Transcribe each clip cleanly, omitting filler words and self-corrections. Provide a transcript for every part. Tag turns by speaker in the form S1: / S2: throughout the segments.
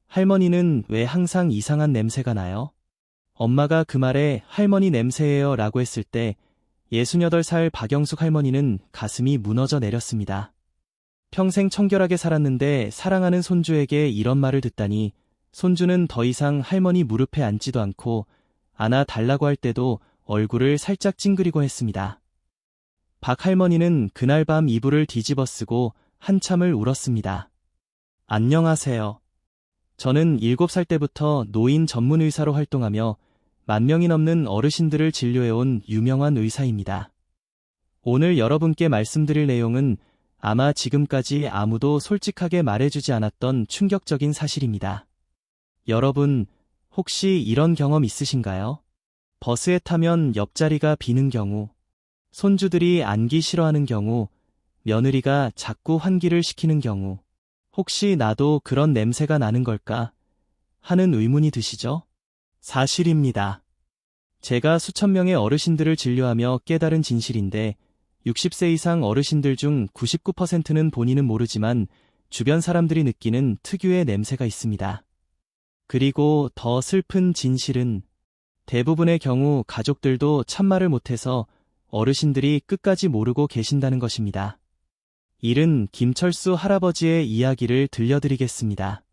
S1: 할머니는 왜 항상 이상한 냄새가 나요? 엄마가 그 말에 할머니 냄새예요 라고 했을 때 68살 박영숙 할머니는 가슴이 무너져 내렸습니다. 평생 청결하게 살았는데 사랑하는 손주에게 이런 말을 듣다니 손주는 더 이상 할머니 무릎에 앉지도 않고 안아 달라고 할 때도 얼굴을 살짝 찡그리곤 했습니다. 박 할머니는 그날 밤 이불을 뒤집어 쓰고 한참을 울었습니다. 안녕하세요. 저는 7살 때부터 노인 전문 의사로 활동하며 10,000명이 넘는 어르신들을 진료해온 유명한 의사입니다. 오늘 여러분께 말씀드릴 내용은 아마 지금까지 아무도 솔직하게 말해주지 않았던 충격적인 사실입니다. 여러분, 혹시 이런 경험 있으신가요? 버스에 타면 옆자리가 비는 경우, 손주들이 앉기 싫어하는 경우, 며느리가 자꾸 환기를 시키는 경우, 혹시 나도 그런 냄새가 나는 걸까? 하는 의문이 드시죠? 사실입니다. 제가 수천 명의 어르신들을 진료하며 깨달은 진실인데 60세 이상 어르신들 중 99%는 본인은 모르지만 주변 사람들이 느끼는 특유의 냄새가 있습니다. 그리고 더 슬픈 진실은 대부분의 경우 가족들도 참말을 못해서 어르신들이 끝까지 모르고 계신다는 것입니다. 일은 김철수 할아버지의 이야기를 들려드리겠습니다.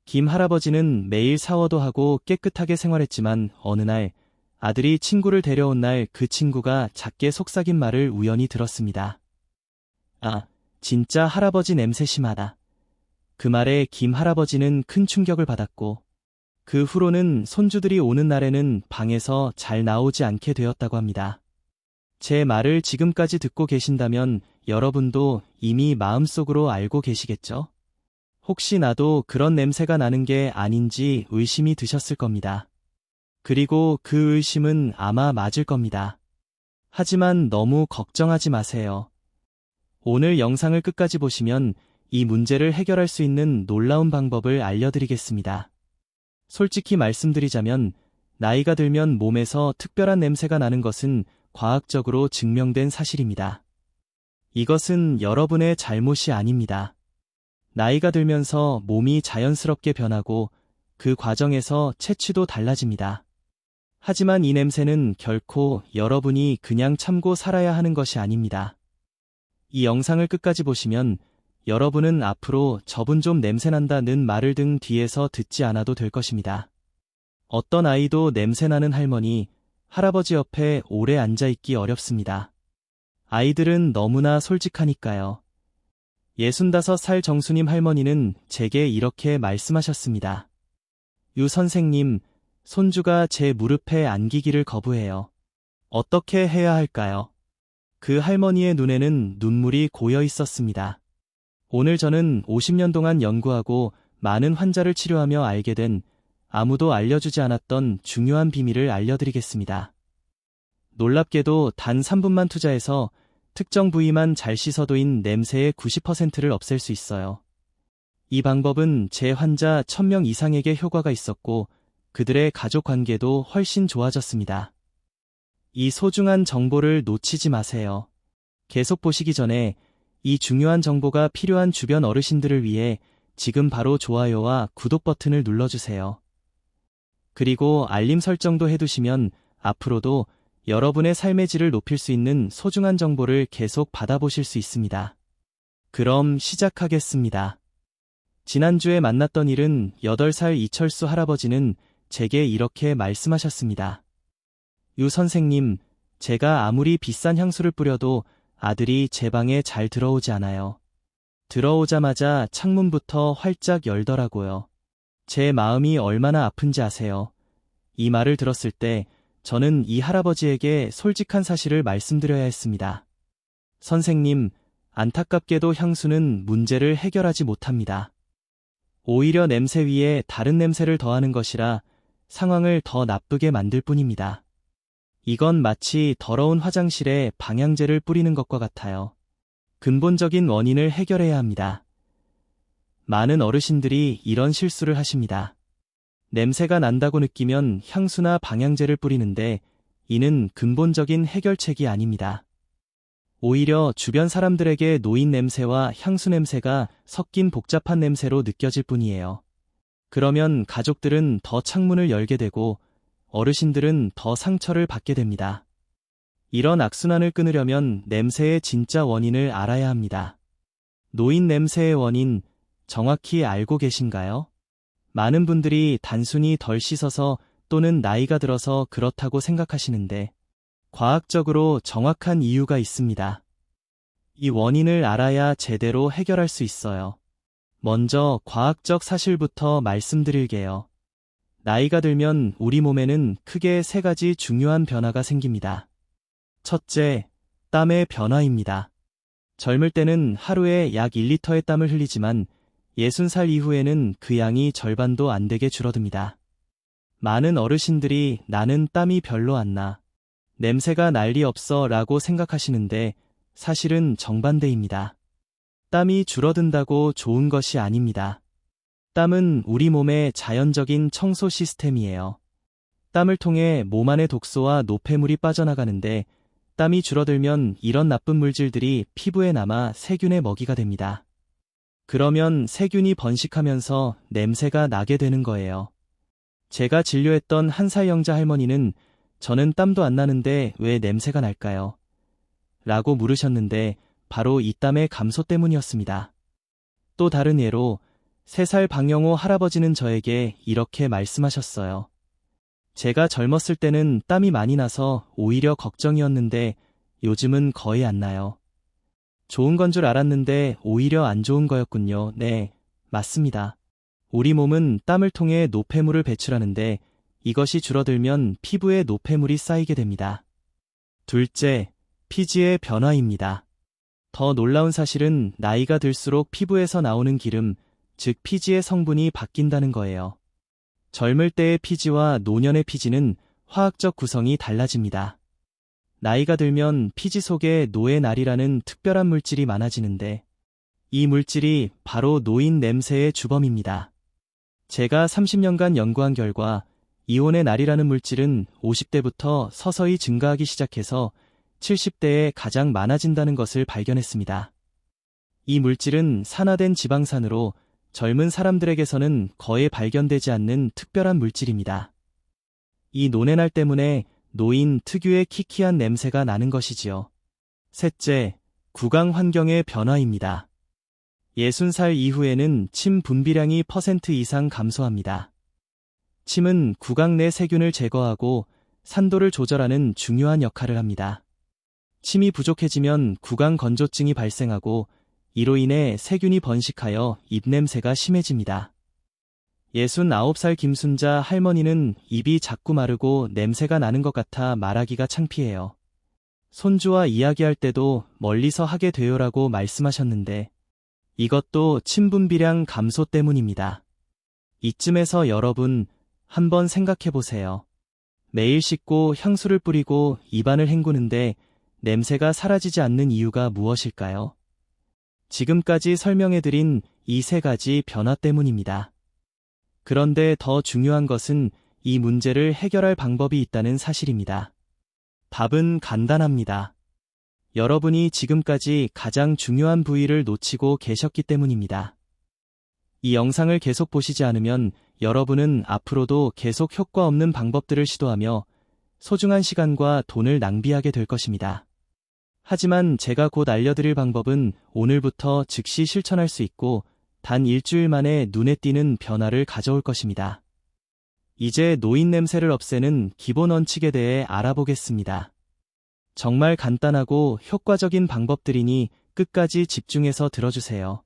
S1: 김 할아버지는 매일 샤워도 하고 깨끗하게 생활했지만 어느 날 아들이 친구를 데려온 날 그 친구가 작게 속삭인 말을 우연히 들었습니다. 아, 진짜 할아버지 냄새 심하다. 그 말에 김 할아버지는 큰 충격을 받았고 그 후로는 손주들이 오는 날에는 방에서 잘 나오지 않게 되었다고 합니다. 제 말을 지금까지 듣고 계신다면 여러분도 이미 마음속으로 알고 계시겠죠? 혹시 나도 그런 냄새가 나는 게 아닌지 의심이 드셨을 겁니다. 그리고 그 의심은 아마 맞을 겁니다. 하지만 너무 걱정하지 마세요. 오늘 영상을 끝까지 보시면 이 문제를 해결할 수 있는 놀라운 방법을 알려드리겠습니다. 솔직히 말씀드리자면 나이가 들면 몸에서 특별한 냄새가 나는 것은 과학적으로 증명된 사실입니다. 이것은 여러분의 잘못이 아닙니다. 나이가 들면서 몸이 자연스럽게 변하고 그 과정에서 체취도 달라집니다. 하지만 이 냄새는 결코 여러분이 그냥 참고 살아야 하는 것이 아닙니다. 이 영상을 끝까지 보시면 여러분은 앞으로 저분 좀 냄새난다는 말을 등 뒤에서 듣지 않아도 될 것입니다. 어떤 아이도 냄새나는 할머니, 할아버지 옆에 오래 앉아있기 어렵습니다. 아이들은 너무나 솔직하니까요. 65살 정수님 할머니는 제게 이렇게 말씀하셨습니다. 유 선생님, 손주가 제 무릎에 안기기를 거부해요. 어떻게 해야 할까요? 그 할머니의 눈에는 눈물이 고여 있었습니다. 오늘 저는 50년 동안 연구하고 많은 환자를 치료하며 알게 된 아무도 알려주지 않았던 중요한 비밀을 알려드리겠습니다. 놀랍게도 단 3분만 투자해서 특정 부위만 잘 씻어도인 냄새의 90%를 없앨 수 있어요. 이 방법은 제 환자 1000명 이상에게 효과가 있었고 그들의 가족 관계도 훨씬 좋아졌습니다. 이 소중한 정보를 놓치지 마세요. 계속 보시기 전에 이 중요한 정보가 필요한 주변 어르신들을 위해 지금 바로 좋아요와 구독 버튼을 눌러주세요. 그리고 알림 설정도 해두시면 앞으로도 여러분의 삶의 질을 높일 수 있는 소중한 정보를 계속 받아보실 수 있습니다. 그럼 시작하겠습니다. 지난주에 만났던 일은 8살 이철수 할아버지는 제게 이렇게 말씀하셨습니다. 유 선생님, 제가 아무리 비싼 향수를 뿌려도 아들이 제 방에 잘 들어오지 않아요. 들어오자마자 창문부터 활짝 열더라고요. 제 마음이 얼마나 아픈지 아세요? 이 말을 들었을 때 저는 이 할아버지에게 솔직한 사실을 말씀드려야 했습니다. 선생님, 안타깝게도 향수는 문제를 해결하지 못합니다. 오히려 냄새 위에 다른 냄새를 더하는 것이라 상황을 더 나쁘게 만들 뿐입니다. 이건 마치 더러운 화장실에 방향제를 뿌리는 것과 같아요. 근본적인 원인을 해결해야 합니다. 많은 어르신들이 이런 실수를 하십니다. 냄새가 난다고 느끼면 향수나 방향제를 뿌리는데 이는 근본적인 해결책이 아닙니다. 오히려 주변 사람들에게 노인 냄새와 향수 냄새가 섞인 복잡한 냄새로 느껴질 뿐이에요. 그러면 가족들은 더 창문을 열게 되고 어르신들은 더 상처를 받게 됩니다. 이런 악순환을 끊으려면 냄새의 진짜 원인을 알아야 합니다. 노인 냄새의 원인, 정확히 알고 계신가요? 많은 분들이 단순히 덜 씻어서 또는 나이가 들어서 그렇다고 생각하시는데, 과학적으로 정확한 이유가 있습니다. 이 원인을 알아야 제대로 해결할 수 있어요. 먼저 과학적 사실부터 말씀드릴게요. 나이가 들면 우리 몸에는 크게 3가지 중요한 변화가 생깁니다. 첫째, 땀의 변화입니다. 젊을 때는 하루에 약 1리터의 땀을 흘리지만 60살 이후에는 그 양이 절반도 안 되게 줄어듭니다. 많은 어르신들이 나는 땀이 별로 안 나, 냄새가 날 리 없어 라고 생각하시는데 사실은 정반대입니다. 땀이 줄어든다고 좋은 것이 아닙니다. 땀은 우리 몸의 자연적인 청소 시스템이에요. 땀을 통해 몸 안의 독소와 노폐물이 빠져나가는데 땀이 줄어들면 이런 나쁜 물질들이 피부에 남아 세균의 먹이가 됩니다. 그러면 세균이 번식하면서 냄새가 나게 되는 거예요. 제가 진료했던 한 살 영자 할머니는 저는 땀도 안 나는데 왜 냄새가 날까요? 라고 물으셨는데 바로 이 땀의 감소 때문이었습니다. 또 다른 예로 3살 박영호 할아버지는 저에게 이렇게 말씀하셨어요. 제가 젊었을 때는 땀이 많이 나서 오히려 걱정이었는데 요즘은 거의 안 나요. 좋은 건 줄 알았는데 오히려 안 좋은 거였군요. 네, 맞습니다. 우리 몸은 땀을 통해 노폐물을 배출하는데 이것이 줄어들면 피부에 노폐물이 쌓이게 됩니다. 둘째, 피지의 변화입니다. 더 놀라운 사실은 나이가 들수록 피부에서 나오는 기름, 즉 피지의 성분이 바뀐다는 거예요. 젊을 때의 피지와 노년의 피지는 화학적 구성이 달라집니다. 나이가 들면 피지 속에 노에날이라는 특별한 물질이 많아지는데 이 물질이 바로 노인 냄새의 주범입니다. 제가 30년간 연구한 결과 이온의날이라는 물질은 50대부터 서서히 증가하기 시작해서 70대에 가장 많아진다는 것을 발견했습니다. 이 물질은 산화된 지방산으로 젊은 사람들에게서는 거의 발견되지 않는 특별한 물질입니다. 이 노네날 때문에 노인 특유의 키키한 냄새가 나는 것이지요. 셋째, 구강 환경의 변화입니다. 60살 이후에는 침 분비량이 % 이상 감소합니다. 침은 구강 내 세균을 제거하고 산도를 조절하는 중요한 역할을 합니다. 침이 부족해지면 구강 건조증이 발생하고 이로 인해 세균이 번식하여 입냄새가 심해집니다. 69살 김순자 할머니는 입이 자꾸 마르고 냄새가 나는 것 같아 말하기가 창피해요. 손주와 이야기할 때도 멀리서 하게 돼요라고 말씀하셨는데 이것도 침 분비량 감소 때문입니다. 이쯤에서 여러분 한번 생각해 보세요. 매일 씻고 향수를 뿌리고 입안을 헹구는데 냄새가 사라지지 않는 이유가 무엇일까요? 지금까지 설명해드린 이 3가지 변화 때문입니다. 그런데 더 중요한 것은 이 문제를 해결할 방법이 있다는 사실입니다. 답은 간단합니다. 여러분이 지금까지 가장 중요한 부위를 놓치고 계셨기 때문입니다. 이 영상을 계속 보시지 않으면 여러분은 앞으로도 계속 효과 없는 방법들을 시도하며 소중한 시간과 돈을 낭비하게 될 것입니다. 하지만 제가 곧 알려드릴 방법은 오늘부터 즉시 실천할 수 있고 단 일주일 만에 눈에 띄는 변화를 가져올 것입니다. 이제 노인 냄새를 없애는 기본 원칙에 대해 알아보겠습니다. 정말 간단하고 효과적인 방법들이니 끝까지 집중해서 들어주세요.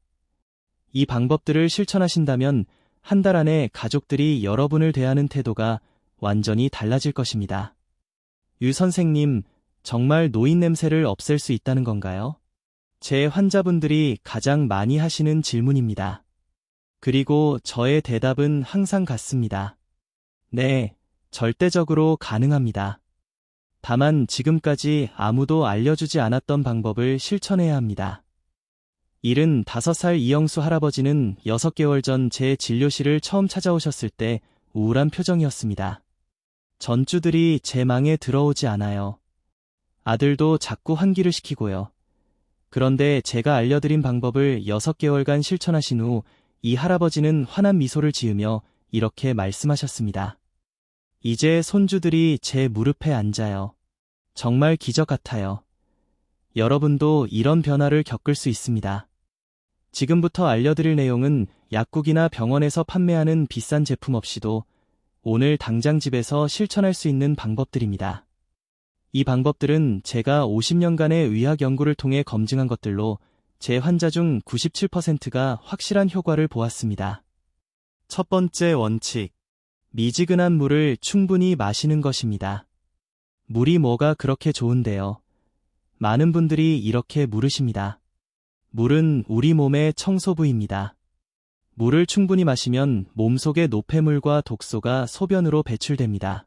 S1: 이 방법들을 실천하신다면 한 달 안에 가족들이 여러분을 대하는 태도가 완전히 달라질 것입니다. 유 선생님, 정말 노인 냄새를 없앨 수 있다는 건가요? 제 환자분들이 가장 많이 하시는 질문입니다. 그리고 저의 대답은 항상 같습니다. 네, 절대적으로 가능합니다. 다만 지금까지 아무도 알려주지 않았던 방법을 실천해야 합니다. 75살 이영수 할아버지는 6개월 전 제 진료실을 처음 찾아오셨을 때 우울한 표정이었습니다. 전주들이 제 망에 들어오지 않아요. 아들도 자꾸 환기를 시키고요. 그런데 제가 알려드린 방법을 6개월간 실천하신 후 이 할아버지는 환한 미소를 지으며 이렇게 말씀하셨습니다. 이제 손주들이 제 무릎에 앉아요. 정말 기적 같아요. 여러분도 이런 변화를 겪을 수 있습니다. 지금부터 알려드릴 내용은 약국이나 병원에서 판매하는 비싼 제품 없이도 오늘 당장 집에서 실천할 수 있는 방법들입니다. 이 방법들은 제가 50년간의 의학 연구를 통해 검증한 것들로 제 환자 중 97%가 확실한 효과를 보았습니다. 첫 번째 원칙, 미지근한 물을 충분히 마시는 것입니다. 물이 뭐가 그렇게 좋은데요? 많은 분들이 이렇게 물으십니다. 물은 우리 몸의 청소부입니다. 물을 충분히 마시면 몸속의 노폐물과 독소가 소변으로 배출됩니다.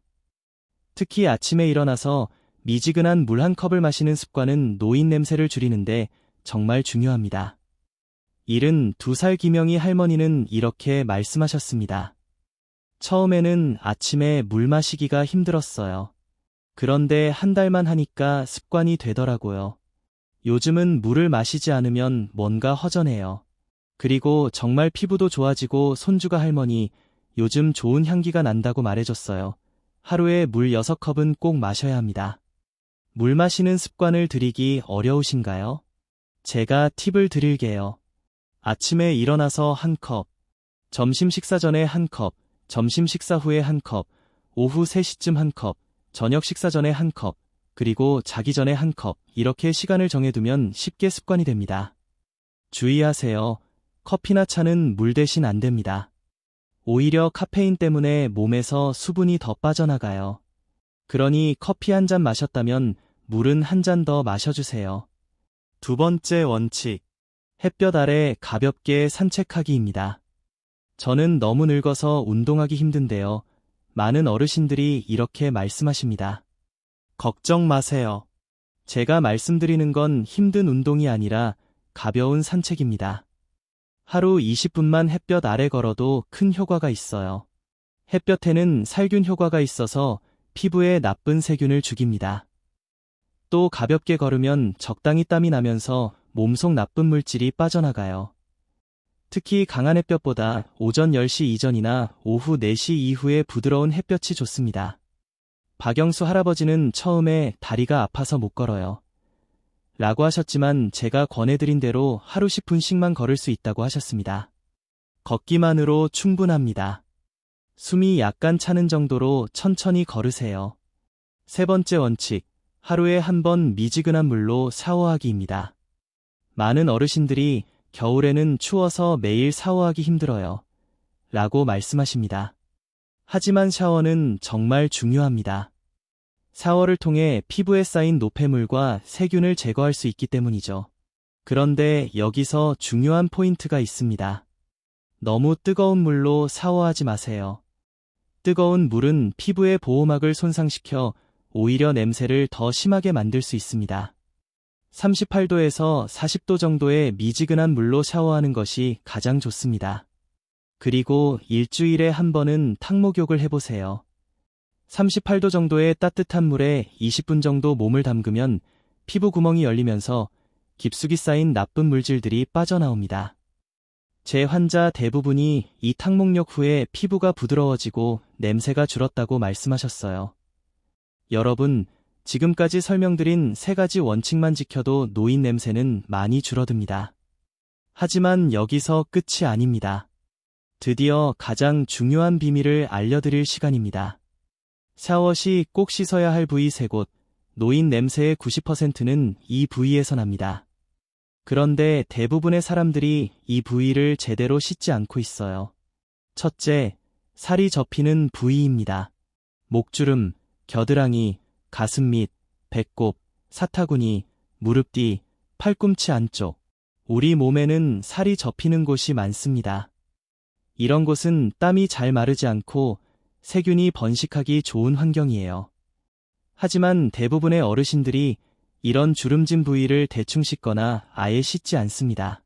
S1: 특히 아침에 일어나서 미지근한 물 한 컵을 마시는 습관은 노인 냄새를 줄이는데 정말 중요합니다. 72살 김영희 할머니는 이렇게 말씀하셨습니다. 처음에는 아침에 물 마시기가 힘들었어요. 그런데 한 달만 하니까 습관이 되더라고요. 요즘은 물을 마시지 않으면 뭔가 허전해요. 그리고 정말 피부도 좋아지고 손주가 할머니, 요즘 좋은 향기가 난다고 말해줬어요. 하루에 물 6컵은 꼭 마셔야 합니다. 물 마시는 습관을 들이기 어려우신가요? 제가 팁을 드릴게요. 아침에 일어나서 1컵, 점심 식사 전에 1컵, 점심 식사 후에 1컵, 오후 3시쯤 1컵, 저녁 식사 전에 1컵, 그리고 자기 전에 1컵, 이렇게 시간을 정해두면 쉽게 습관이 됩니다. 주의하세요. 커피나 차는 물 대신 안 됩니다. 오히려 카페인 때문에 몸에서 수분이 더 빠져나가요. 그러니 커피 한 잔 마셨다면 물은 한 잔 더 마셔주세요. 두 번째 원칙, 햇볕 아래 가볍게 산책하기입니다. 저는 너무 늙어서 운동하기 힘든데요. 많은 어르신들이 이렇게 말씀하십니다. 걱정 마세요. 제가 말씀드리는 건 힘든 운동이 아니라 가벼운 산책입니다. 하루 20분만 햇볕 아래 걸어도 큰 효과가 있어요. 햇볕에는 살균 효과가 있어서 피부에 나쁜 세균을 죽입니다. 또 가볍게 걸으면 적당히 땀이 나면서 몸속 나쁜 물질이 빠져나가요. 특히 강한 햇볕보다 오전 10시 이전이나 오후 4시 이후에 부드러운 햇볕이 좋습니다. 박영수 할아버지는 처음에 다리가 아파서 못 걸어요. 라고 하셨지만 제가 권해드린 대로 하루 10분씩만 걸을 수 있다고 하셨습니다. 걷기만으로 충분합니다. 숨이 약간 차는 정도로 천천히 걸으세요. 세 번째 원칙, 하루에 한 번 미지근한 물로 샤워하기입니다. 많은 어르신들이 겨울에는 추워서 매일 샤워하기 힘들어요. 라고 말씀하십니다. 하지만 샤워는 정말 중요합니다. 샤워를 통해 피부에 쌓인 노폐물과 세균을 제거할 수 있기 때문이죠. 그런데 여기서 중요한 포인트가 있습니다. 너무 뜨거운 물로 샤워하지 마세요. 뜨거운 물은 피부의 보호막을 손상시켜 오히려 냄새를 더 심하게 만들 수 있습니다. 38도에서 40도 정도의 미지근한 물로 샤워하는 것이 가장 좋습니다. 그리고 일주일에 한 번은 탕목욕을 해보세요. 38도 정도의 따뜻한 물에 20분 정도 몸을 담그면 피부 구멍이 열리면서 깊숙이 쌓인 나쁜 물질들이 빠져나옵니다. 제 환자 대부분이 이 탕목욕 후에 피부가 부드러워지고 냄새가 줄었다고 말씀하셨어요. 여러분, 지금까지 설명드린 3가지 원칙만 지켜도 노인 냄새는 많이 줄어듭니다. 하지만 여기서 끝이 아닙니다. 드디어 가장 중요한 비밀을 알려드릴 시간입니다. 샤워 시 꼭 씻어야 할 부위 3곳, 노인 냄새의 90%는 이 부위에서 납니다. 그런데 대부분의 사람들이 이 부위를 제대로 씻지 않고 있어요. 첫째, 살이 접히는 부위입니다. 목주름, 겨드랑이, 가슴 밑, 배꼽, 사타구니, 무릎 뒤, 팔꿈치 안쪽. 우리 몸에는 살이 접히는 곳이 많습니다. 이런 곳은 땀이 잘 마르지 않고 세균이 번식하기 좋은 환경이에요. 하지만 대부분의 어르신들이 이런 주름진 부위를 대충 씻거나 아예 씻지 않습니다.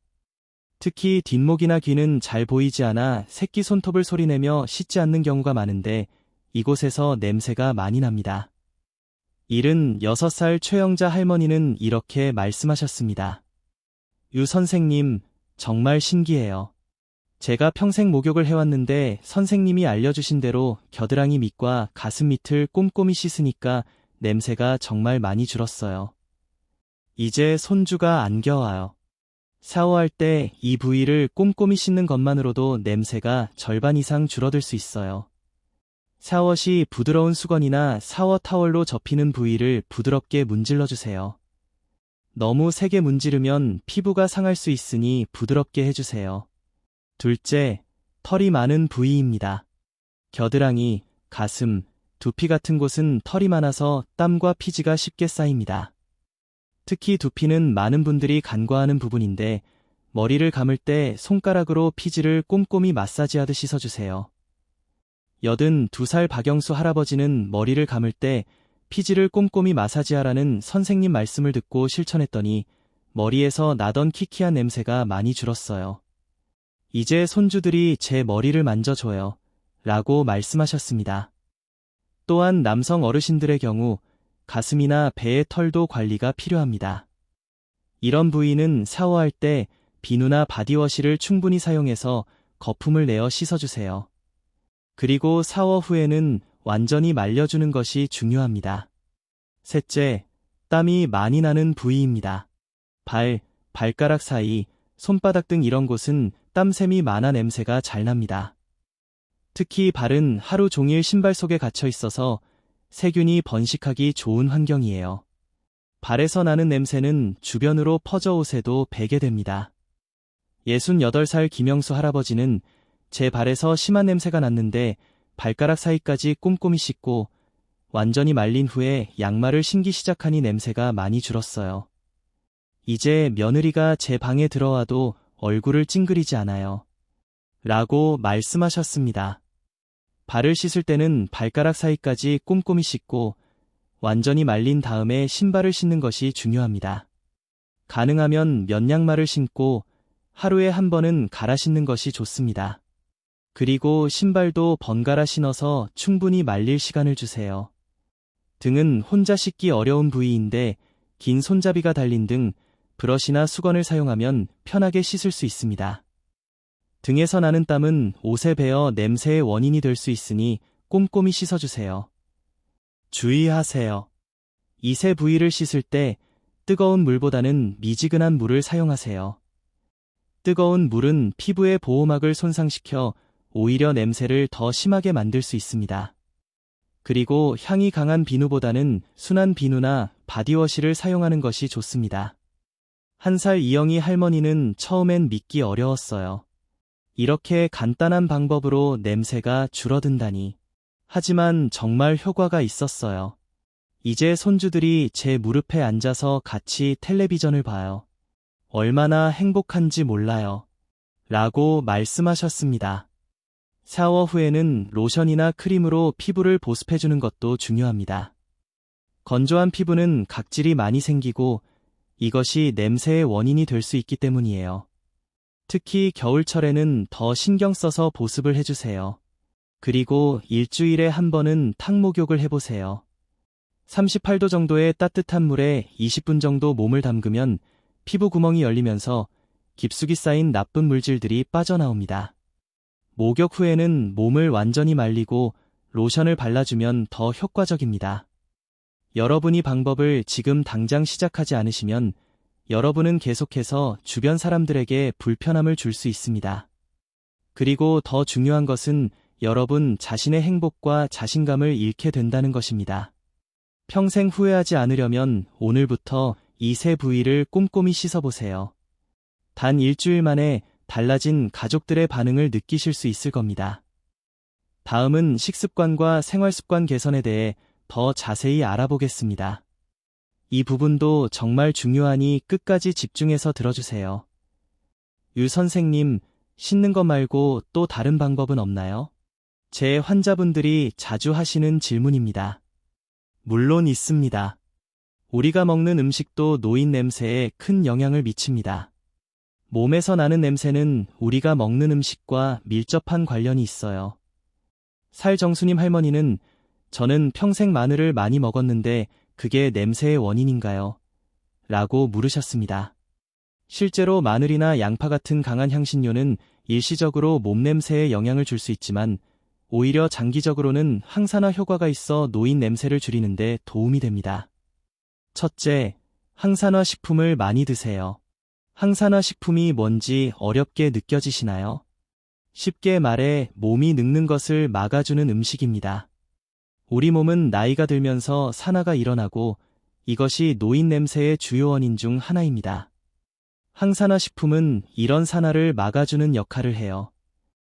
S1: 특히 뒷목이나 귀는 잘 보이지 않아 새끼 손톱을 소리내며 씻지 않는 경우가 많은데 이곳에서 냄새가 많이 납니다. 76살 최영자 할머니는 이렇게 말씀하셨습니다. 유 선생님, 정말 신기해요. 제가 평생 목욕을 해왔는데 선생님이 알려주신 대로 겨드랑이 밑과 가슴 밑을 꼼꼼히 씻으니까 냄새가 정말 많이 줄었어요. 이제 손주가 안 겨와요. 샤워할 때 이 부위를 꼼꼼히 씻는 것만으로도 냄새가 절반 이상 줄어들 수 있어요. 샤워 시 부드러운 수건이나 샤워 타월로 접히는 부위를 부드럽게 문질러 주세요. 너무 세게 문지르면 피부가 상할 수 있으니 부드럽게 해주세요. 둘째, 털이 많은 부위입니다. 겨드랑이, 가슴, 두피 같은 곳은 털이 많아서 땀과 피지가 쉽게 쌓입니다. 특히 두피는 많은 분들이 간과하는 부분인데 머리를 감을 때 손가락으로 피지를 꼼꼼히 마사지하듯 씻어주세요. 82살 박영수 할아버지는 머리를 감을 때 피지를 꼼꼼히 마사지하라는 선생님 말씀을 듣고 실천했더니 머리에서 나던 키키한 냄새가 많이 줄었어요. 이제 손주들이 제 머리를 만져줘요. 라고 말씀하셨습니다. 또한 남성 어르신들의 경우 가슴이나 배의 털도 관리가 필요합니다. 이런 부위는 샤워할 때 비누나 바디워시를 충분히 사용해서 거품을 내어 씻어주세요. 그리고 샤워 후에는 완전히 말려주는 것이 중요합니다. 셋째, 땀이 많이 나는 부위입니다. 발, 발가락 사이, 손바닥 등 이런 곳은 땀샘이 많아 냄새가 잘 납니다. 특히 발은 하루 종일 신발 속에 갇혀 있어서 세균이 번식하기 좋은 환경이에요. 발에서 나는 냄새는 주변으로 퍼져 옷에도 배게 됩니다. 68살 김영수 할아버지는 제 발에서 심한 냄새가 났는데 발가락 사이까지 꼼꼼히 씻고 완전히 말린 후에 양말을 신기 시작하니 냄새가 많이 줄었어요. 이제 며느리가 제 방에 들어와도 얼굴을 찡그리지 않아요. 라고 말씀하셨습니다. 발을 씻을 때는 발가락 사이까지 꼼꼼히 씻고 완전히 말린 다음에 신발을 신는 것이 중요합니다. 가능하면 면 양말을 신고 하루에 한 번은 갈아 신는 것이 좋습니다. 그리고 신발도 번갈아 신어서 충분히 말릴 시간을 주세요. 등은 혼자 씻기 어려운 부위인데 긴 손잡이가 달린 등 브러시나 수건을 사용하면 편하게 씻을 수 있습니다. 등에서 나는 땀은 옷에 배어 냄새의 원인이 될 수 있으니 꼼꼼히 씻어주세요. 주의하세요. 이 세 부위를 씻을 때 뜨거운 물보다는 미지근한 물을 사용하세요. 뜨거운 물은 피부의 보호막을 손상시켜 오히려 냄새를 더 심하게 만들 수 있습니다. 그리고 향이 강한 비누보다는 순한 비누나 바디워시를 사용하는 것이 좋습니다. 1살 이영희 할머니는 처음엔 믿기 어려웠어요. 이렇게 간단한 방법으로 냄새가 줄어든다니. 하지만 정말 효과가 있었어요. 이제 손주들이 제 무릎에 앉아서 같이 텔레비전을 봐요. 얼마나 행복한지 몰라요. 라고 말씀하셨습니다. 샤워 후에는 로션이나 크림으로 피부를 보습해주는 것도 중요합니다. 건조한 피부는 각질이 많이 생기고 이것이 냄새의 원인이 될 수 있기 때문이에요. 특히 겨울철에는 더 신경 써서 보습을 해주세요. 그리고 일주일에 한 번은 탕목욕을 해보세요. 38도 정도의 따뜻한 물에 20분 정도 몸을 담그면 피부 구멍이 열리면서 깊숙이 쌓인 나쁜 물질들이 빠져나옵니다. 목욕 후에는 몸을 완전히 말리고 로션을 발라주면 더 효과적입니다. 여러분이 방법을 지금 당장 시작하지 않으시면 여러분은 계속해서 주변 사람들에게 불편함을 줄 수 있습니다. 그리고 더 중요한 것은 여러분 자신의 행복과 자신감을 잃게 된다는 것입니다. 평생 후회하지 않으려면 오늘부터 이 세 부위를 꼼꼼히 씻어보세요. 단 일주일 만에 달라진 가족들의 반응을 느끼실 수 있을 겁니다. 다음은 식습관과 생활습관 개선에 대해 더 자세히 알아보겠습니다. 이 부분도 정말 중요하니 끝까지 집중해서 들어주세요. 유 선생님, 씻는 것 말고 또 다른 방법은 없나요? 제 환자분들이 자주 하시는 질문입니다. 물론 있습니다. 우리가 먹는 음식도 노인 냄새에 큰 영향을 미칩니다. 몸에서 나는 냄새는 우리가 먹는 음식과 밀접한 관련이 있어요. 살정수님 할머니는 저는 평생 마늘을 많이 먹었는데 그게 냄새의 원인인가요? 라고 물으셨습니다. 실제로 마늘이나 양파 같은 강한 향신료는 일시적으로 몸 냄새에 영향을 줄 수 있지만 오히려 장기적으로는 항산화 효과가 있어 노인 냄새를 줄이는 데 도움이 됩니다. 첫째, 항산화 식품을 많이 드세요. 항산화 식품이 뭔지 어렵게 느껴지시나요? 쉽게 말해 몸이 늙는 것을 막아주는 음식입니다. 우리 몸은 나이가 들면서 산화가 일어나고 이것이 노인 냄새의 주요 원인 중 하나입니다. 항산화 식품은 이런 산화를 막아주는 역할을 해요.